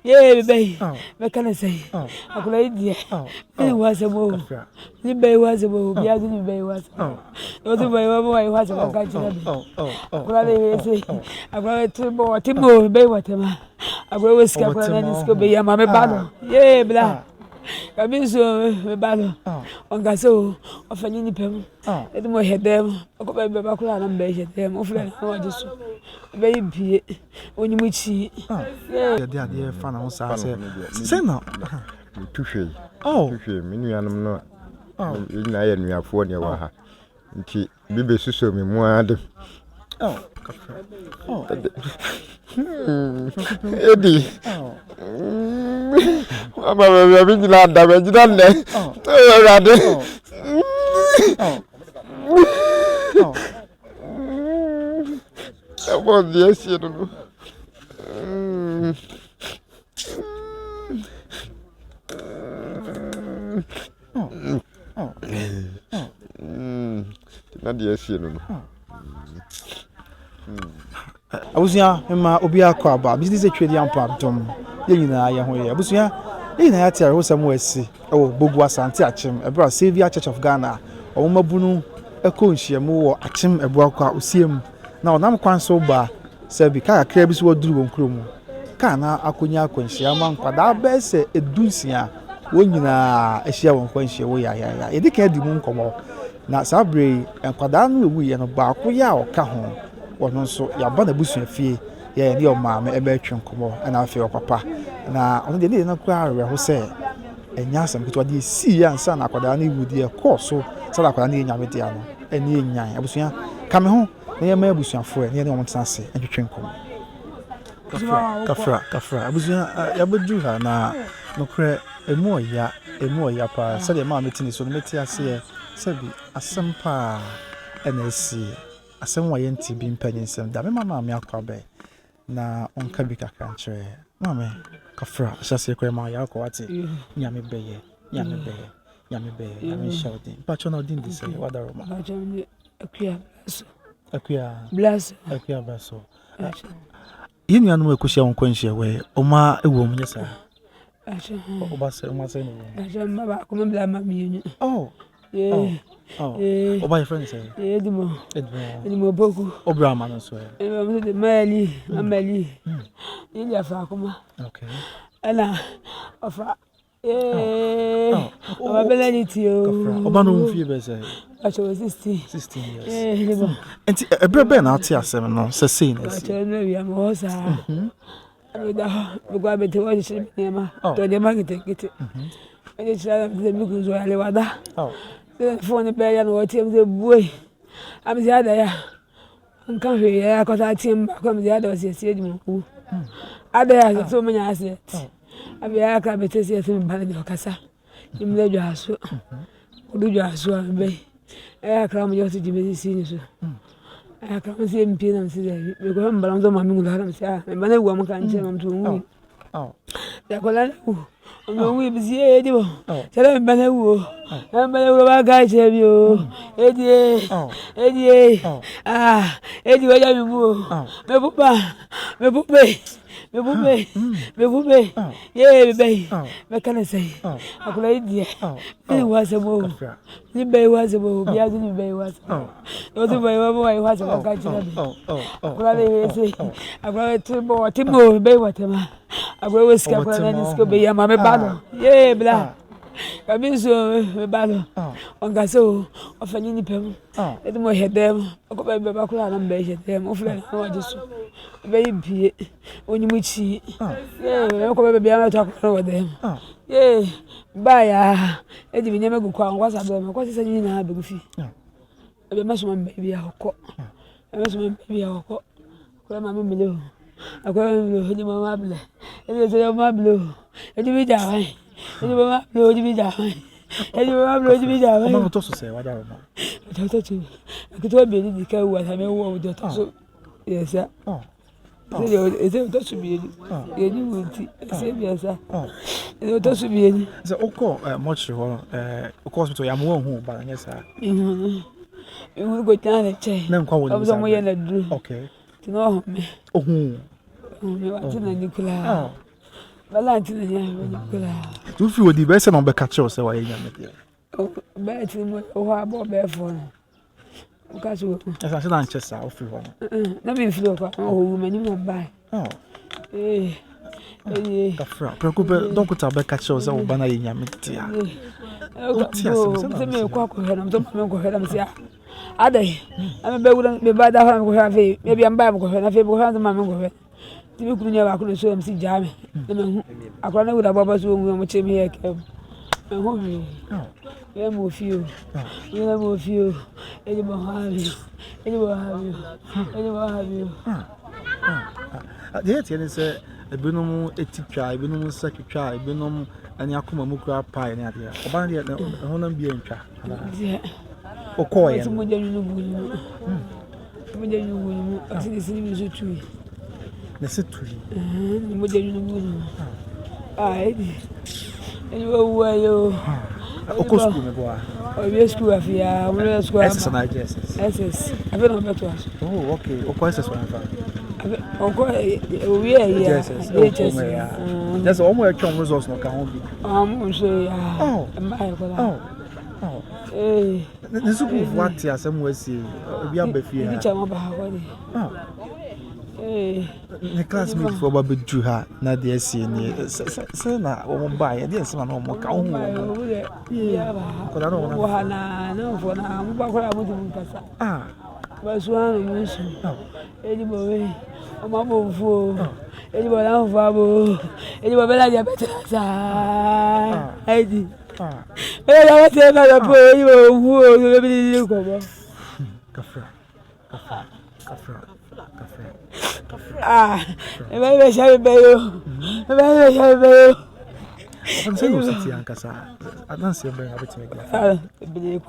Yeah, baby. What can I say? I could idea. It was a move. The bay was a move. The other bay was. Oh, the way I was a country. I got Timbo, bay whatever. I go with Scapa and it's going to be a mamma battle. Yeah, blah. I mean, so battle. On Gasso, of an independent. Let me head them. I got my background and base them. Offering just baby when you see. Yeah, dear, fan on Sassy. Say no. Touché. Oh, Touché, Minianum no. Oh, I am your phone, you are. Bibi Suso, me more. Oh, Eddie. I'm a big lad, damage done there. That was yes, you know. Not yes, you know. Abusia ma obi akọ aba business atwedi ampam ye nyina ye ho ye abusia ye nyina ya tiare hosam wasi ewo bogu asante achim ebra Savior Church of Ghana o mabunu eko nhyiamu wo achim ebu akọ osiem na onam kwanso ba se bi ka akra bi so waduru wonkromu ka na akonya akwanhia ma nkwada ba se edunsia wo nyina ahia won kwanhia wo ya ye dika di mu nkomo na sabre nkwada no ewu ye no ba ko ya o ka ho wono so ya ba na busu afie ya ni o maame ebe atwe nkomo na afie o papa na ono de na kwa awe ho se enya asem keto de si ya nsa na akwada na iwudi e course so na akwada na enya mede ano eni enyan abusuya ka me ho na ye ma abusuafo e ne won tase atwe nkomo kafra abusuya ya bodu ha na nokre emu oya pa so de ma metini so no meti ase se bi asempa NSC asem wa yenti bi mpanyensem da me mama me akwabe na onka bi kakra nkyere mama kafra asase kwa ma ya akwa ate nyame beye nyame shawdi pacho na odin dise wadaro ma akuya baso yinu anu ekushia won kwanhia we oma ewo mu nyesa obase oma se no Baba, come and blame me. Oh, Yeah. Oh, my friend say. Edmo. Edmo Boku. Obrama no so. Mali, India Fakuma. Okay. Anna, Ofa. Oh, Belenity. Obano Fibe say. I was 16 years. And a breben out here 7 no, say seen. I tell you, I'm also. I go to watch him. To the market get. I just said the Mugus were Lewada. Oh. For the bear and what him the boy. I'm the other. I'm coming here because I team back on the other. Who other so many assets. I be a cabin to see him by the Casa. You made your house. Do your swam bay. I come your city medicine. I come see him pin and say, we go home, but I'm the mamma and when a woman can tell him to me. Oh, the color. We be here, do. Tell him, Benewo. I'm Benewo, guys, have you. Eddie. Ah, Eddie, where are you? Me Bube. Yeah, baby. What can I say? I could idea. It was a move. The bay was a move. The other bay was. Oh, the way I was a country. I got Timbo, bay whatever. I go with Scapa and it's going to be a mamma battle. Yeah, blah. I mean, so battle. On Gasso, of an independent. Let me head them. I got my background and base them. Offering just baby when you see. Yeah, I'm going to be able to talk over them. Yeah, bye. Eddie, never go crown. What's up? What is a new baby? I must one baby. I'll call. I must one baby. I'll call. Mamma below. I go to the mama. It is a mablo. It will be down. It will be down. It will be down. I'm not to say what I touch you. I could be the cow what I may want with the yes, sir. Oh, is it to be? You will say, yes, sir. Oh, it was to be. So, much of course, to am one who, but yes, sir. You will go down a chain. No, I was on my end. Okay. To know me. Oh, Nicola. Valentine ya. Tu fi odi be se no be catch us say wa yenya me dia. Be ti mo o ha bo be fo no. Ka so. Esa se na nchesa o fi ho. Na me fi ko o wu mani mo ba. Kafra, preocupe donc tu be catch us say o ba na yenya me dia. Se me ko he na to me ko he na se adai. Am be wura be ba da ha ko he fe. Me bi am ba ko he na fe ko he na ma me ko he. Ti bi kunu nya ba ko so am si jame. Na me hu. Akwa na wura baba so mu mo che me he ke. Me hu mi. Yeah, more few. Yeah, more few. Anybody have you? Anybody have you? Anybody have you? The idea is a binum etipia, binum secretary, binum and Yakuma Mukra pie and idea. Obandi at the Honam Bianca. O coy, some would you know. I see the city is a tree. The city. Would you know? I. Anyway, you. Oko school me boa. We school afia, we school. SS and IGSS. SS. I been on better. Oh, okay. Oko SS one fa. Oko we here. HSS. Just almost a results no can be. So ya. Oh. Oh. Eh. The school what ya some we see. Obi abafia. Teacher mo ba ha ko ni. The classmate for Baby Juha, not the SC, Sena, or buy a dear son or more cow. Yeah, but I don't know for now. Ah, was one mission. Anybody, a mamma fool, anybody else, anybody like better. I did. But I was never poor, you will be Kafra. Maybe shall be you. Maybe shall be you. I'm saying, Ankasa. I don't see a very happy to make believe.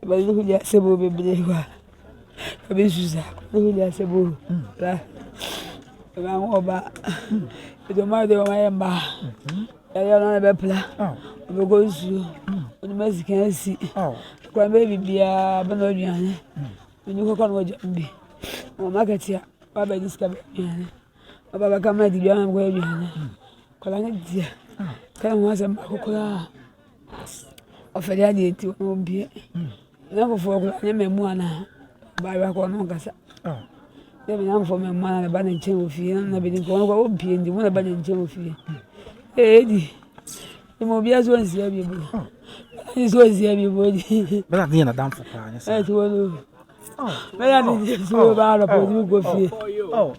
But look at Sebo, believe. A business, look at Sebo. I'm over. It don't matter where I am. I don't know about plan. We go to the Mexican Sea. Oh, baby, be a Banodian. When you go on with me. Market here, Baba discovered me. Baba come at the young way behind. Colonel dear, come once a Macola of a daddy to be. Never for a memoir by Raconogasa. Oh, there be none for my man, a banning chain of fear, and I've been going over be in the one abandoning chain of fear. Eddie, the Mobias was here. This was here, body. But I'm near a damn for crying. Oh, I didn't so about a go fear. Oh,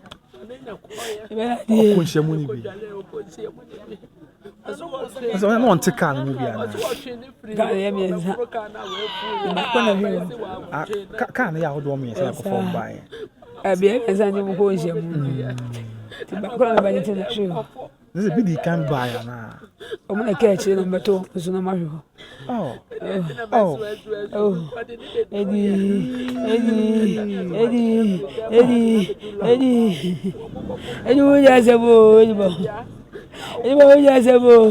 so I want to come. Can't you hold me as I perform by? I be as I never go. This is a big can buy now. I'm going to catch it on my toe. It's no matter. Eddie, yes, a boy. Yes, a boy.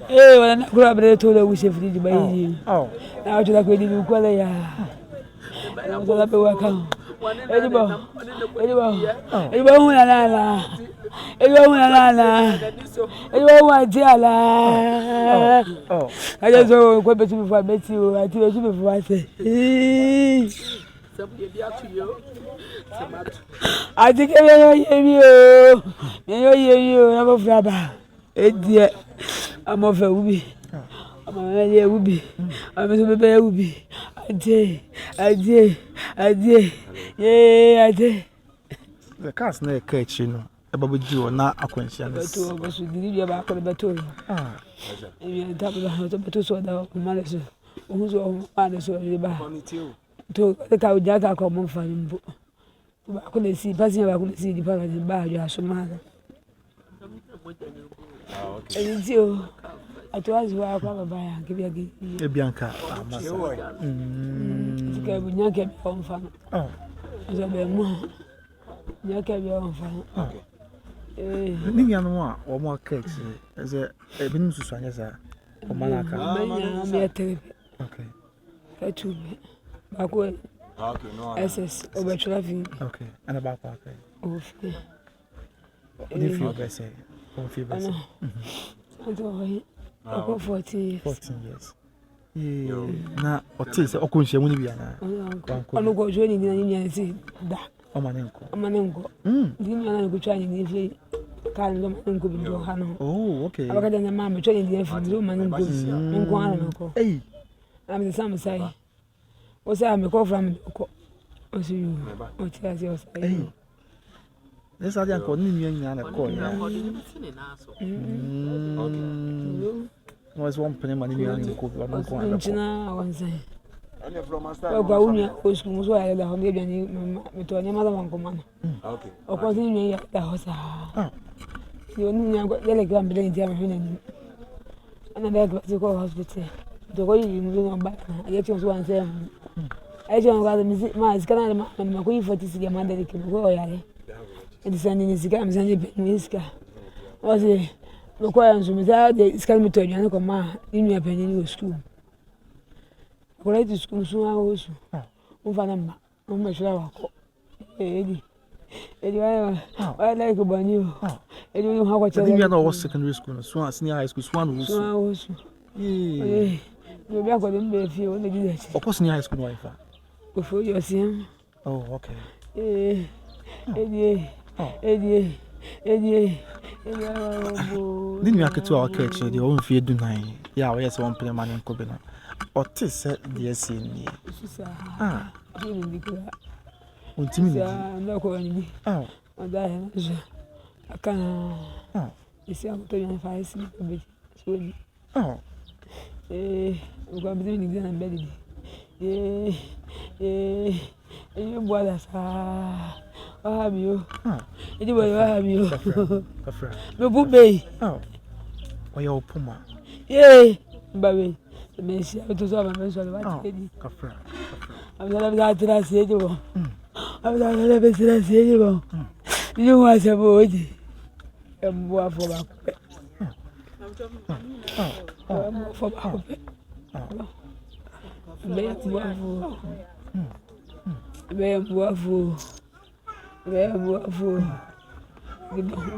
Eh, when I grab the toilet, we should feed by you. Oh, now to like we did with Qualia. I'm going to work out. Eddie, I just go quite better before I met you. I tell you before I say. I think you never flabber. Dear, I'm off a wooby. I'm a wooby. I'm a baby. I did. Yeah, I did. The cat's near catch, you know. About you or not acquaintance. I was with you about the battle. Ah, and double the house of the two of Malice, who's all honest or the to the cow jack are common for him. I couldn't see, passing, I couldn't see the parent in bar, you are so mad. And it's you. I told you I come by and give you a Bianca. It's a good young get home fun. Oh, as I be more. You can be on fun. Maybe I know or more cakes as a business to Sanya or Malacca. Okay. That should be backward. SS over traffic. Okay. And about okay. What do you feel best? On feel better. Ako 14 years. Yeah. Na otil se okunhye mu ni bia na. Ono go join ni nya si da. Amanenko. Ndi na go try ni fi kan do manenko bi do ha no. Oh, okay. Abaka da na ma me try ni fi do manenko. Nko ana no ko. Hey. Am the same say. O say me ko from ko. O see you. O tia se o say. Hey. Let's add anko ni nya na ko ya. Was one penny money in cook. Nchina wansa. Ogwa unya osku muso ya da honde bia ni meto nya mala wanko mana. Okay. Okozi ni ya da hosa. Yo ni nya go yele gam bele ntia me hwena ni. Ana da go to hospital. Do go yi mu no ba. Ya ti so wansa. Ai je ngwa mi ma zikana ma ko yi 40 ya manda ke go ya le. Edisani ni zika mzanje ni zika. Ozi Loko ya nzumiza de skali mitonya ne koma inu ya penye ni school. Kola itu school suwa osu. Mfana mba. Mma shira wako. Edi wa like banyo. Edi ni hako chele. Edi na was secondary school. Suwa senior high school suwa osu. Suwa osu. Yo bia ko dem be fi o ne di dachi. Of senior high school no ifa. Ofo yo sim. Oh, okay. Edi Nini aketu a keche de o mfie dunan ya o yesi won pele mane nkobe no o te se de esi ni ni bikura untimi ni na ko ni o da he na aka isi amoto yan fa esi be so ni o ko bi ni gana be di boa sa Habio. Edi boy habio. Kafra. Me bube. Oya opuma. Babe. Me si to so ba me so ba ti. Kafra. Abdala bi atra se di bo. Abdala bi atra se di bo. Ni wa se bo di. Embo afo ba pe. Fo ba pe. Be bo afo. Afu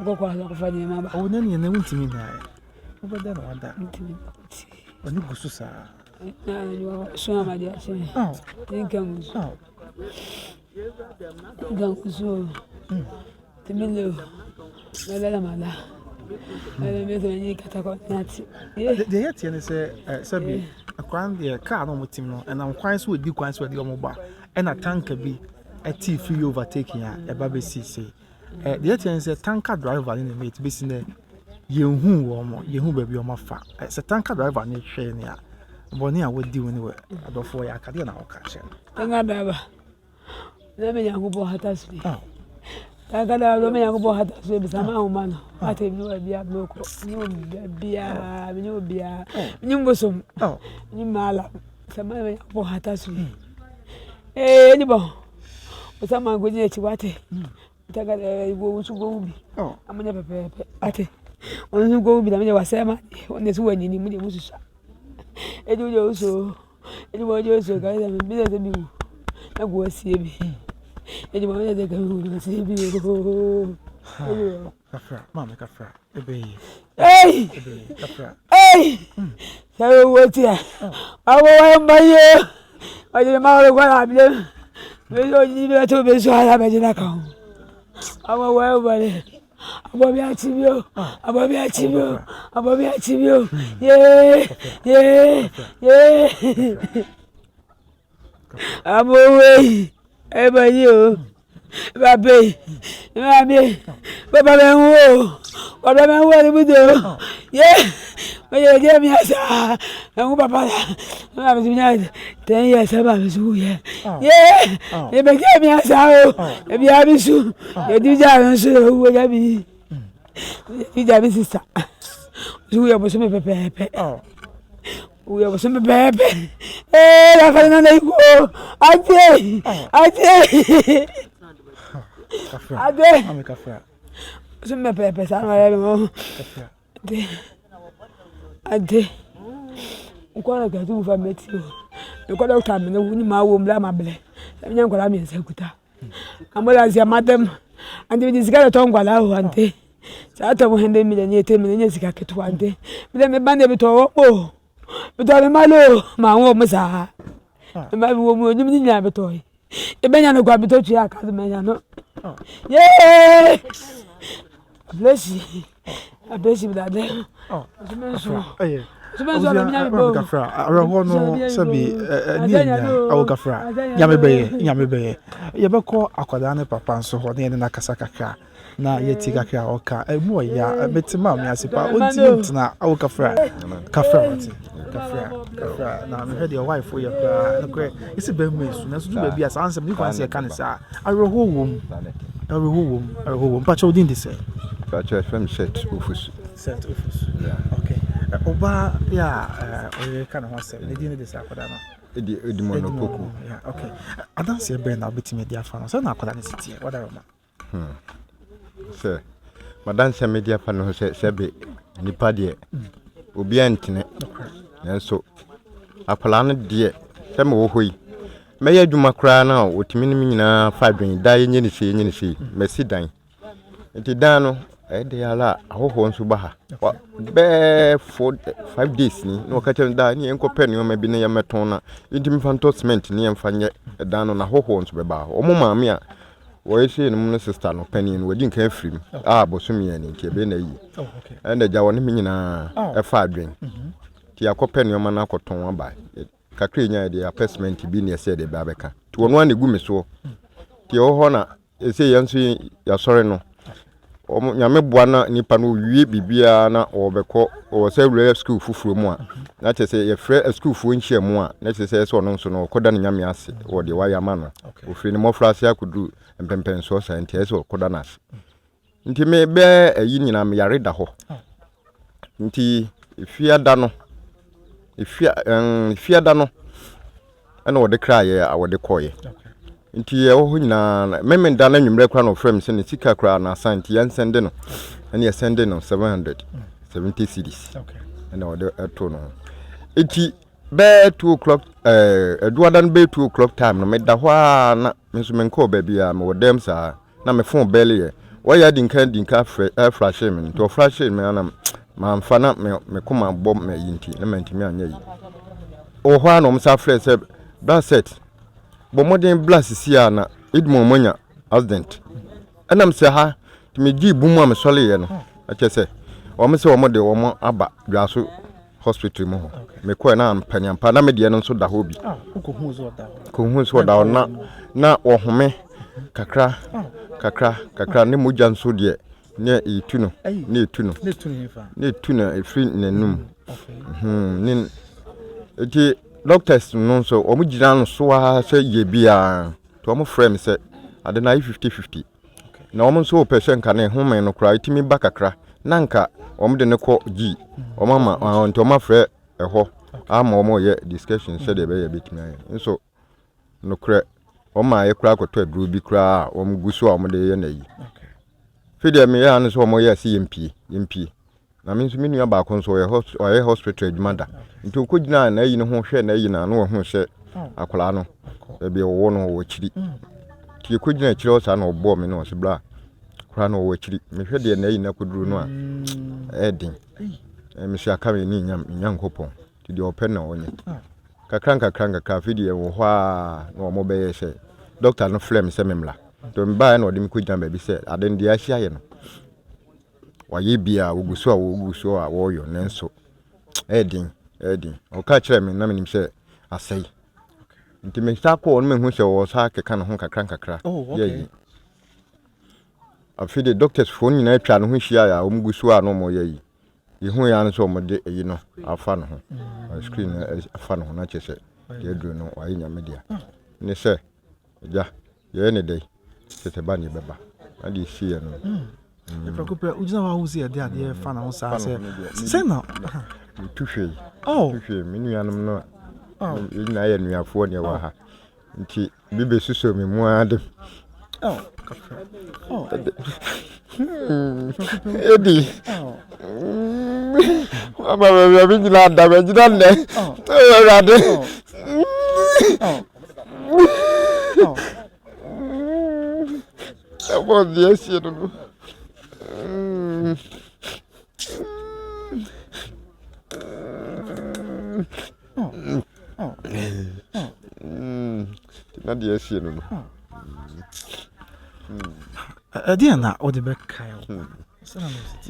go kwa la kufanya mama o nani na wuntimi na obeda na wada oni gusu sa na yo so ma dia che tinkan so gangusu timilo la mala ele meto ni katako nati de yeti ne se sabi akwan de car no mutim no na nkwan so odi kwan so odi omoba na tanka bi ati free overtaking ya eba be see the yet say tanker driver in the mate be seen yehu wo mo yehu ba bi o mafa say tanker driver ni hwe ni a boni a wodi woni we adofo ya akade na oka hye tanker driver na me yangubo hata suri tanker driver me yangubo hata suri bi sama o man ate bi wa bia bloko ni bia ni mbosom ni mala sama me yangubo hata suri ni bon Osama goji echi wate. Utaga go usu go ubi. Amanya pepe ate. Onu go ubi na menya wasema onesu wanyi ni muje mususa. Edi uje uso. Edi moje uso ka ya mbile ze bi. Na go asie bi. Edi moje ze ka go asie bi. Kafra, mama kafra. Ebe. Kafra. Sawe wotia. Awo wa mbaye. Aje ma ro kwa abile. Mejo ni be to be so ala be jina kan. Awo wa bale. Abo bi atibio. Abo we. E ba yi o. Ba be. Baba be nwo. Baba be nwo ni budo. Me je mi asa. Nwo papa. Na me nya 10 years aba me su ye. E be je mi asa o. E bi abi su. E di ja me su wo ja bi. Di ja bi sister. Su ye bo so me pepe. We have some baby. La farina de go. Ate. Ame kafra. Some pepe sa na mo. Ate. Nkwara ga tu fa meti o. Nkwara doctor me no ni ma wo mla ma ble. Nya nkwara me nsa kuta. Amola zia madam. Ande bi zika to nkwara o ante. Sata mo hende mi le te mi le sika ketwa de. Mi le me bande bi to o. Bi to le malo ma wo mo sa. Ma bi wo mo ni mi nya bi to. E benya no gwa bi to twa ka me nya no. Yeah. Bless you. I bless you that day. Oh. Eh. Gafra, araho no sabi niya awo gafra. Nyame beye. Ye beko akwada ne papa nso ho ne na kasa kakra. Na ye ti kakra oka. Emu ya betima me asipa. Onti na awo gafra. Gafra. Na me head your wife for your na kre. Isi be mesu. Na so do be bia ansem ni kwan se kan sa. Araho wom. Pa cho din dis. Pa cho FM set office. Set office. Yeah. Okay. Oba ya kan ho se ne din dis akwada no. Edi monopoku. Yeah, okay. Adanse be na betime dia fa no. So na akwada ne sitie. Wada ma. Sir. Madanse media fa no se be nipa de obi antene. Nanso akwala no de se me wo hoyi. Meya dwuma kra na otimi ni nyina fa dwen da yenye ni se mesi dan. Enti dan no de ala ahoho nso ba ha. Be 5 days ni no ka chen da ni enko pe ni o ma bi ne yemeton na intimi fanto cement ni emfa nye dan no na ahoho nso be ba. Omo maame a wo yesi ni mu sister no pani no wadi nka afrim bosom ye ni nke be na yi. Okay. Ende ja woni nyina e fa dwen. Ti akope ni o ma na akoton aba. Kakre nya de assessment bi ne ese de ba beka to wono an egu me so ti o ho na ese yanso ya sore no o nyame boa na nipa no wie bibia na o beko o se real school fufuro mu a na chese ye free school fu nchia mu a na chese so no nso no koda na nyame ase o de wa ya ma no o free ni mo frase akudu empempen so sa ntia so koda na ase nti me be ayi nyina me yare da ho nti ifia da no ifia da no ana wode kraye a wode koye nti ye ho nyina memen da na nwumre kra no frame se ne sika kra na santi yan sende no ana ye sende no 770 cedis ana wode eto no enti be 2 o'clock eduadan be 2 o'clock time no me da ho na me so men ko ba bia me wodem sa na me phone bell ye waya dinka flash me to flash me na ma mfana me kuma bom me yinti na mantimi anya yi o ho anom sa fresh se bracelet bomodin blast sia na idmo monya accident enam se ha timi gi bumu am sole ye no akese o me se o mo de o mo aba dwaso hospital mu ho me ko na ampanyampa na me de no so da ho bi ko hu so da na o home kakra ne moja nso de ne etuno ne tuna efri nenum nin eti doctors no so o mujira no so a se ye bia to mo frame se ade na 50-50 na o mo so person ka ne home no kra etimi ba kakra na nka o mo de ne ko gi o mama onto ma frɛ ɛhɔ ama o mo ye discussion se de be ye betimi aye so no kra o ma ye kra akoto aduro bi kra o mo guso o mo de ye na yi fide me ya no so mo ye si yempi na me nso me nua ba kon so o ye hospital adwumada nti ko gina na yi no ho hwe na yi na no ho hwe akola no e bi wo no wo chiri ti ko gina chiri o sa na obo me no se bra kora no wo chiri me hwe de na yi na koduru no a edin me sia ka me ni nyam kopon ti de open na onye kakran fide wo ho a no mo be ye se doctor no flem se memla to mba na odi mi ko gina ba bi se aden dia hia ye no waye bia woguso a wo yo nenso edin o ka kire me na me nim se asai nti me sa ko on me hu se wo sa keka no ho kakra ye afide doctors phone nyina atwa no ho hia ya o muguso a no mo ye yi hu ya no so mo de eyi no afa no ho screen afa no ho na che se de duro no waye nya media ne se ja ye ne dai se te ba ni beba adi si ye no Preocupa, ujina wa uzi ade ade fa na ho sa se na tuhwe tuhwe minu yanum no ina ya nuafo ne wa ha nti bibe suso me mu ade edi aba bi jina da ba jina ne ade abo diesi no na de asie no dia na o de be kai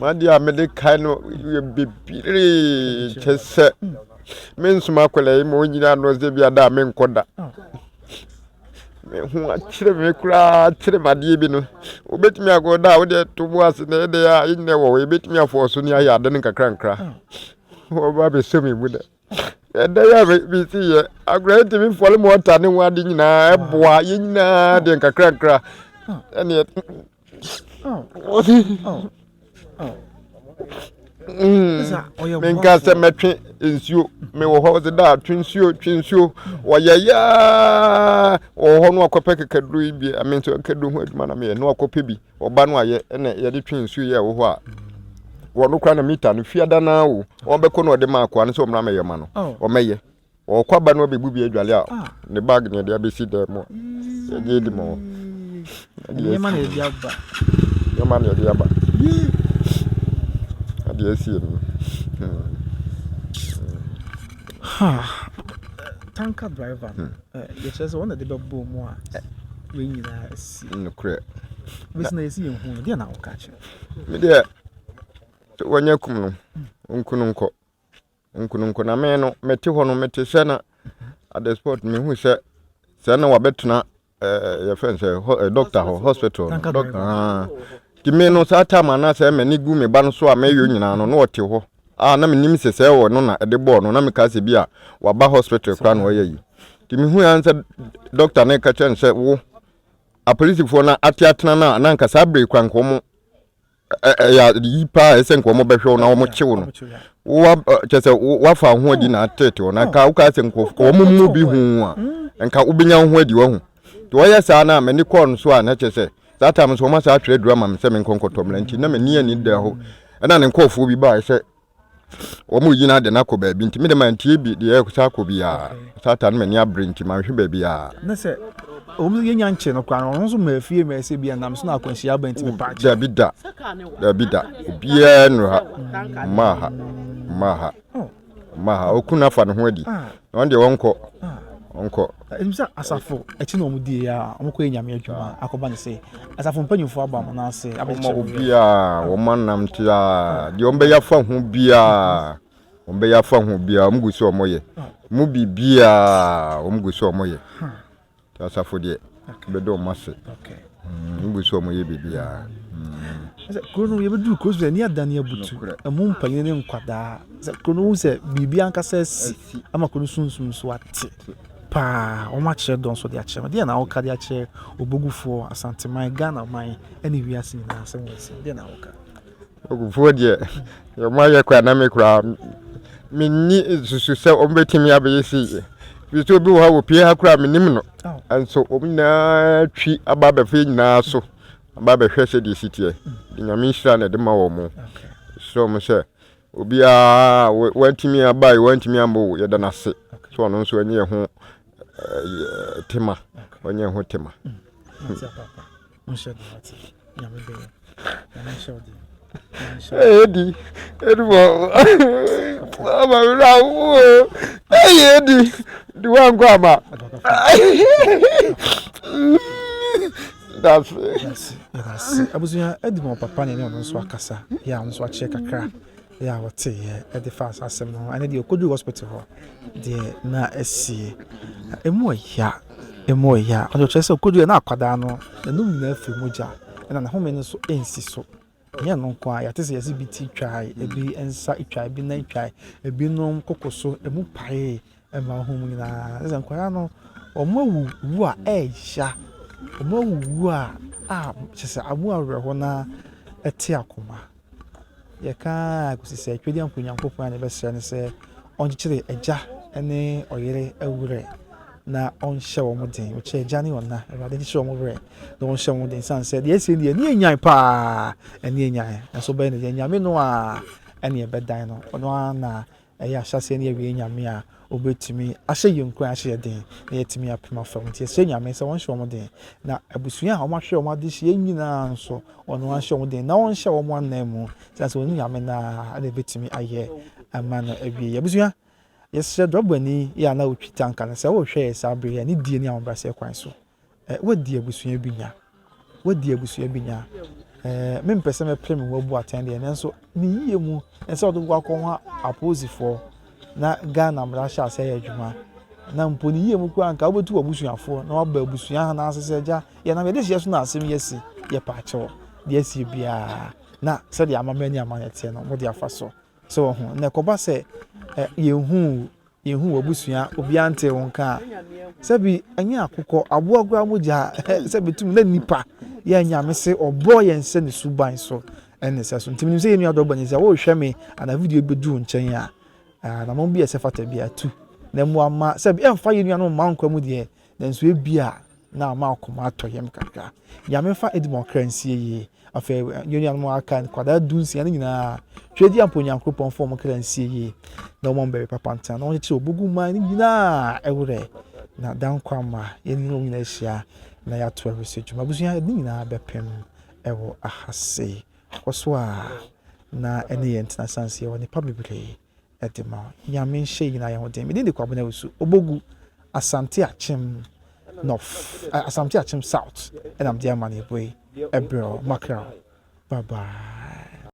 ma dia me de kai no bebire chese men suma kwala mo nyina no ze bia da me nkoda me hu akire me kura akire madie bi no obetimi agoda wo de to bo ase na de ya inne wo obetimi afo so ni aya ade ne kakra wo ba be so me buda eda ya bi si ye agreti mi fole mo ta ne wade nyina eboa ye nyina de kakra ene menka se metwe nsuo me wo ho ze da twinsuo wo ya wo ho no akope kekaduru bi amenso kekaduru ho aduma na me no akope bi oba no aye ene ye de twinsuo ye wo ho a wo no kwa na mita no fiada na wo wo be ko no de ma akwa no so mra me yema no o meye o kwa ba no be bu bi adwale a ne bag ne de abesi da mo ye di mo yema na di aba yema na di aba adi esi tanker driver ye chese one de be bo mu a we nyina esi no kure business esi ye hu de na wo ka che me de wanya kum no nkununko na me no meti ho no meti se na at the sport me hu se na wabetuna ye friend say doctor hospital doctor ti me no sa ta mana se me ni gu me ba no so a me yo nyina no wote ho na me nim se se wo no na de bo no na me ka se bi a waba hospital kra no ye yi ti me hu an se doctor na ka chen se wo a police fo na atiatena na nka sa break kwan ko mo ya yipa ese nko mo behwe na mo chewo no wa chese wa fa ho adi na atete na ka wo ka se nko ko mo mu bi hu a nka ubenya ho adi wa hu to ya sa na me ni kon so a na chese that time so ma sa atwe drama me se me nkonkotom la nti na me ni ani da ho na ne nkofo bi ba se o mu yina de na ko ba bi nti me de man tie bi de ya kusa ko bi a satan me ni abre nti ma hwe ba bi a na se o mu ye nyanche no kwa no so ma fie ma se bi na so na akwanhia ba nti me pa da bi da bia no ha maha okuna fa no ho adi on de onko emisa asafo echi no mu die ya omko enyame adwuma akoba ne se asafo mpanyufo aba mo na se abeche obia wo manam tia de ombe ya fa ho bia omgusi omoye mu bibia omgusi omoye ta asafo de bedo mase omgusi omoye bibia kono ye bedu ko so ni adane abutu emu mpanye ne nkwada kono se bibia ankasa si ama kono sunsun so ate pa o ma che don so de ache de na o ka de ache obogufo asanteman Ghana man ene wiase na asem wese de na o ka ogufo de yo ma ye kwa na me kura minni susu se o betimi abeyesi bi to bi wo ha wo pie ha kura minim no anso o na twi aba ba fe nyina so aba ba hwe se de sitie de nyame nhira na de ma wo mo so mo se obi a wantimi abai wantimi ambo ye da na se so no so anye ho tema onye ho tema papa msha dati nyame be na shodi edi wo ama rawo edi di wangu ama that's abuzuya edi mo papa ne no so akasa ya no so ache kakra ya wote ye the fast asem no ane de okodu hospital ho de na esi emu ya o chese okodu na akwada no na num na afi moja na home no so ensi so ya no kwa ya tese yesi biti twai ebi ensa twai bi na twai ebi no kokoso emu pae ema homu na eza kwa no omo wu a ehya omo wu a chese amu awreho na ete akoma ye ka kusise twedi ankonyankopon ane be sere ne se onchire eja ene oyere awure na onhye wo muden o che eja ne ona ewade ni hye wo mure na onhye wo muden san se de esi ne ni enyan pa ene enyan so be ne enyan me no a ene be dan no ono na ɛyɛ ahyase ne awie nyame a obetumi ahyɛ yɛn nkran ahyɛ den na yɛtumi apema fam nti ɛsɛ nyame sɛ wɔnhyɛ wɔn den na abusua a wɔn ahwɛ wɔn ade hyɛ nyinaa nso ɔno ahyɛ wɔn den na wɔnhyɛ wɔn anan mu sɛ wɔn nyame na ɛna ebetumi ayɛ ama no awie abusua yɛsɛ dɔbɔni yɛ ana otwi tanka no sɛ wɔhwɛ yɛ saa bere yɛ ne die ne ahobrɛsɛ kwan so wɔdi abusua bi nya mempɛ sɛ mɛpɛ me wabu atɛn deɛ nanso ne yie mu ɛsɛ ɔde go akɔ ho aposifoɔ na Ghana mmara hyɛ asɛ yɛ adwuma na mpo ne yie mu kɔ anka wobɛtu abusuafoɔ na waba abusua na asɛ gya yɛ na yɛde hyɛ so na asɛm yɛsi yɛ paakyɛw deɛ si bia na sɛ deɛ amama ni amana tie no wode afa so sɛ wɔ ho na kɔba sɛ yɛhu abusua obi ante wɔn ka sɛ bi anya akokɔ aboa gwa mogya sɛ bitum na nipa yɛ nyame se ɔbɔ yɛn sɛ ne suban so ɛne sɛ so ntim nim sɛ yɛnua dɔbɔ ne sɛ wɔhwɛ me ana video bɛdu nkyɛn a na mom bi ɛsɛ fata bi atu na mu ama sɛ bi ɛmfa yɛnua no ma nkwa mu deɛ nanso ebia na ama akoma atɔ yɛm kakra nyame fa edemocracy yie afɛ yɛnua no aka kwada dunsia ne nyinaa twedi ampo nyankopɔn fɔ mo kransie yie na mo mbɛ papa ntan na wɔn kyerɛ obugu man ne nyinaa ɛworɛ na dan kwama yɛn nyinaa hyia na ya to awese dwuma busua ne nyinaa bɛpem ɛwɔ ahase kɔso a na ɛne yɛn tena sanse wɔ nipa bebree ɛde ma nyame hyɛ nyinaa yɛn ho den mede de kwabena wusu obogu asante achem north asante achem south ɛna mde ama ne boy ɛbrɛ makra bye bye